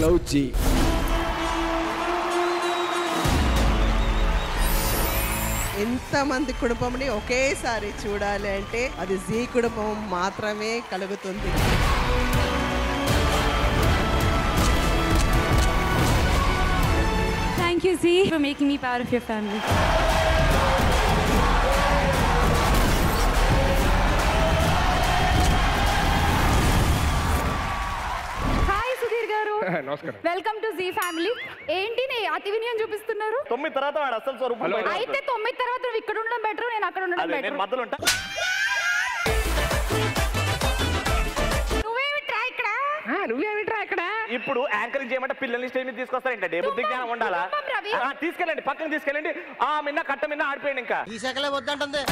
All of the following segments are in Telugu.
Love G. ఎంతమంది కుటుంబంని ఒకేసారి చూడాలి అంటే అది జీ కుటుంబం మాత్రమే కలుగుతుంది. Thank you, Zee, for making me part of your family. నమస్కారం. Welcome to Zee family. ఏంటి నీ అతి వినయం చూపిస్తున్నారు? 9 తర్వాత వాడు అసలు స్వరూపం. అయితే 9 తర్వాత నువ్వు ఇక్కడ ఉండడం బెటర్, నేను అక్కడ ఉండడం బెటర్. నేను మధ్యలో ఉంటా. నువ్వేమిట్రా ఇక్కడ? ఇప్పుడు యాంకరింగ్ చేయమంటే పిల్లల్ని స్టేజ్ మీద తీసుకొస్తారంటే బుద్ధి జ్ఞానం ఉండాలా? తీసుకెళ్ళండి, పక్కన తీసుకెళ్ళండి. మిన్న కట్ట మిన్న ఆడిపోయింది. ఇంకా ఈ శాఖలే వద్దంటుంది.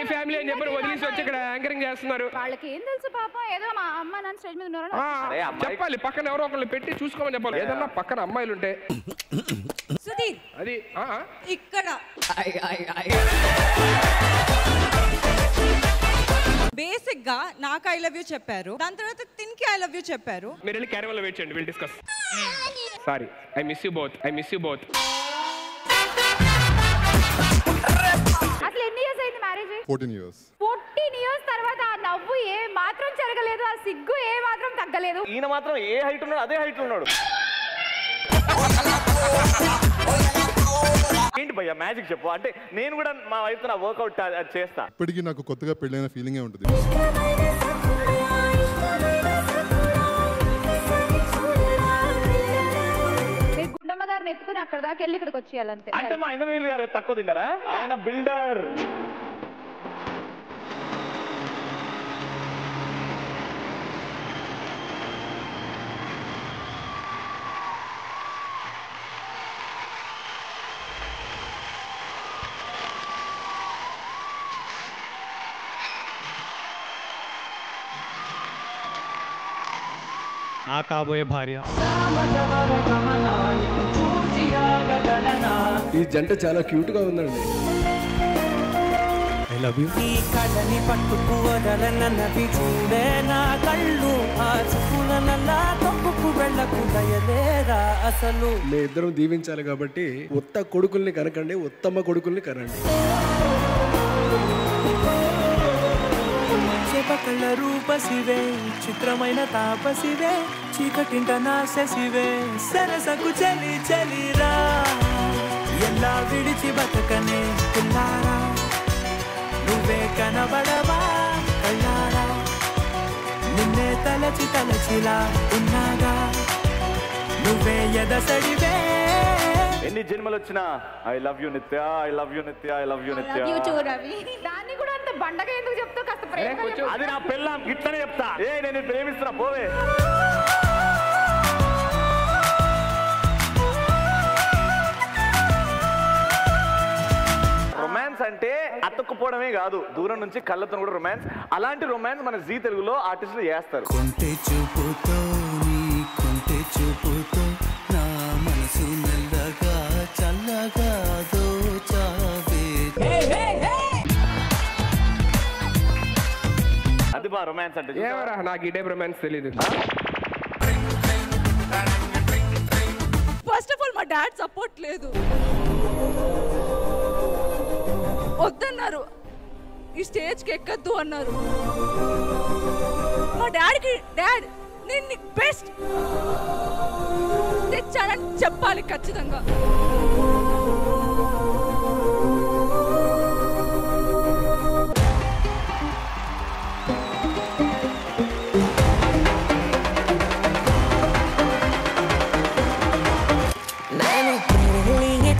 ఫ్యామిలీ అని చెప్పి వదిలేసి వచ్చి ఇక్కడ యాంకరింగ్ చేస్తున్నారు. వాళ్ళకి ఏం తెలుసు పాప, ఏదో మా అమ్మ నాన్న స్టేజ్ మీద ఉన్నారు చెప్పాలి. పక్కన ఎవరో ఒకళ్ళు పెట్టి చూసుకోమని చెప్పాలి. ఏదన్నా పక్కన అమ్మాయిలు ఉంటే సుధీర్ అది ఇక్కడ బేసిక్ గా నాకు ఐ లవ్ యూ చెప్పారు, దాని తర్వాత తిన్కి ఐ లవ్ యూ చెప్పారు. మీరు వెళ్ళి క్యారవల్ లో వెయిట్ చేయండి, will discuss. Sorry, I miss you both. అసలు ఎన్ని ఇయర్స్ అయింది మ్యారేజ్? 14 years. 14 ఇయర్స్ తర్వాత ఆ నవ్వు ఏ మాత్రం జరగలేదు, ఆ సిగ్గు ఏ మాత్రం తగ్గలేదు. ఈయన మాత్రం ఏ హైట్ ఉన్నాడు అదే హైట్ ఉన్నాడు. ఏంటి భయ్యా మ్యాజిక్ చెప్పు. అంటే నేను కూడా మా వైపు నా వర్కౌట్ చేస్తా. ఇప్పటికీ నాకు కొత్తగా పెళ్ళైన ఫీలింగే ఉంటుంది. గుండమ్మ గారిని ఎత్తుకుని అక్కడ దాకా వెళ్ళి ఇక్కడికి వచ్చేయాలంతే. అంటే మా ఇంద్రనీల్ గారు తక్కువ తిన్నారా? ఆయన బిల్డర్. నా కాబోయే భార్య. ఈ జంట చాలా క్యూట్ గా ఉందండి. I love you. ఈ కళ్ళని పట్టుకు వదలనన్నవి చూడే నా కళ్ళు, ఆ చూపులనల్లా తప్పుకు వెళ్ళకు దయలేరా అసలు. మీ ఇద్దరం దీవించాలి కాబట్టి ఉత్త కొడుకుల్ని కనకండి, ఉత్తమ కొడుకుల్ని కనండి. చేపకళ్ళ రూపసివే, చిత్రమైన తాపసివే, చీకటింట నాశసివే, సరసకు చలి చలిరా, ఎలా విడిచి బతకనే పిల్లారా, నువ్వే కనబడవా కళ్ళారా, నిన్నే తలచి తలచిలా ఉన్నాగా, నువ్వే ఎదసడివే. ఎన్ని జన్మలు వచ్చినా ఐ లవ్ యూ నిత్య, ఐ లవ్ యూ నిత్య, ఐ లవ్ యూ నిత్య. దాన్ని కూడా అంత బండగా ఎందుకు చెప్తావు? కాస్త ప్రేమ. అది నా పెళ్ళాం, ఇట్లనే చెప్తా. నేను ప్రేమిస్తున్నా పోవే. రొమాన్స్ అంటే అతుక్కుపోవడమే కాదు, దూరం నుంచి కళ్ళతో కూడా రొమాన్స్. అలాంటి రొమాన్స్ మన జీ తెలుగులో ఆర్టిస్టులు చేస్తారు. కొంటే చూపుతో నీ కొంటే చూపుతో నా మనసు మెల్లగా చల్లగా దోచావే. అది బా రొమాన్స్ అంటే. ఏమరా నాకు ఈ టైప్ రొమాన్స్ తెలీదు. ఫస్ట్ ఆఫ్ ఆల్ మా డాడ్ సపోర్ట్ లేదు, వద్దన్నారు, ఈ స్టేజ్కి ఎక్కద్దు అన్నారు. మా డాడీకి డాడ్ నేను నీకు బెస్ట్ తెచ్చానని చెప్పాలి ఖచ్చితంగా.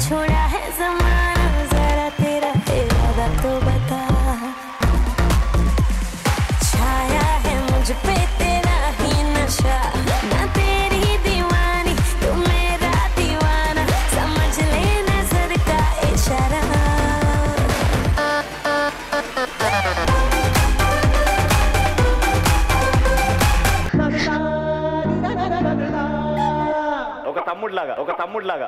छोड़ा है ज़माना, ज़रा तेरा इरादा तो बता, छाया है मुझ पे तेरा ही नशा, मैं तेरी दीवानी तू मेरा दीवाना, समझ ले नजर का इशारा. ఒక తమ్ముడు లాగా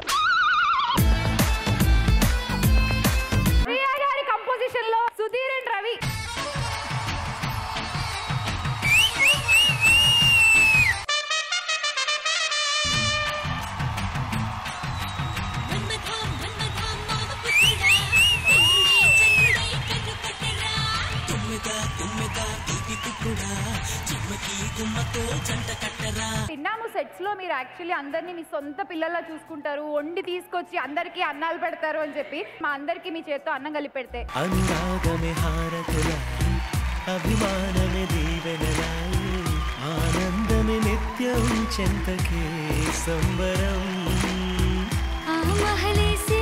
ప్రియా విన్నాము సెట్స్ లో మీరు యాక్చువల్లీ అందరినీ మీ సొంత పిల్లల్లా చూసుకుంటారు, వండి తీసుకొచ్చి అందరికీ అన్నాలు పెడతారు అని చెప్పి. మా అందరికి మీ చేత్తో అన్నం కలిపి పెడితే అనురాగమే హారతులాయి, అభిమానమే దీవెనలాయి, ఆనందమే నిత్యం చెంతకే సంబరం. ఆ మహలేసి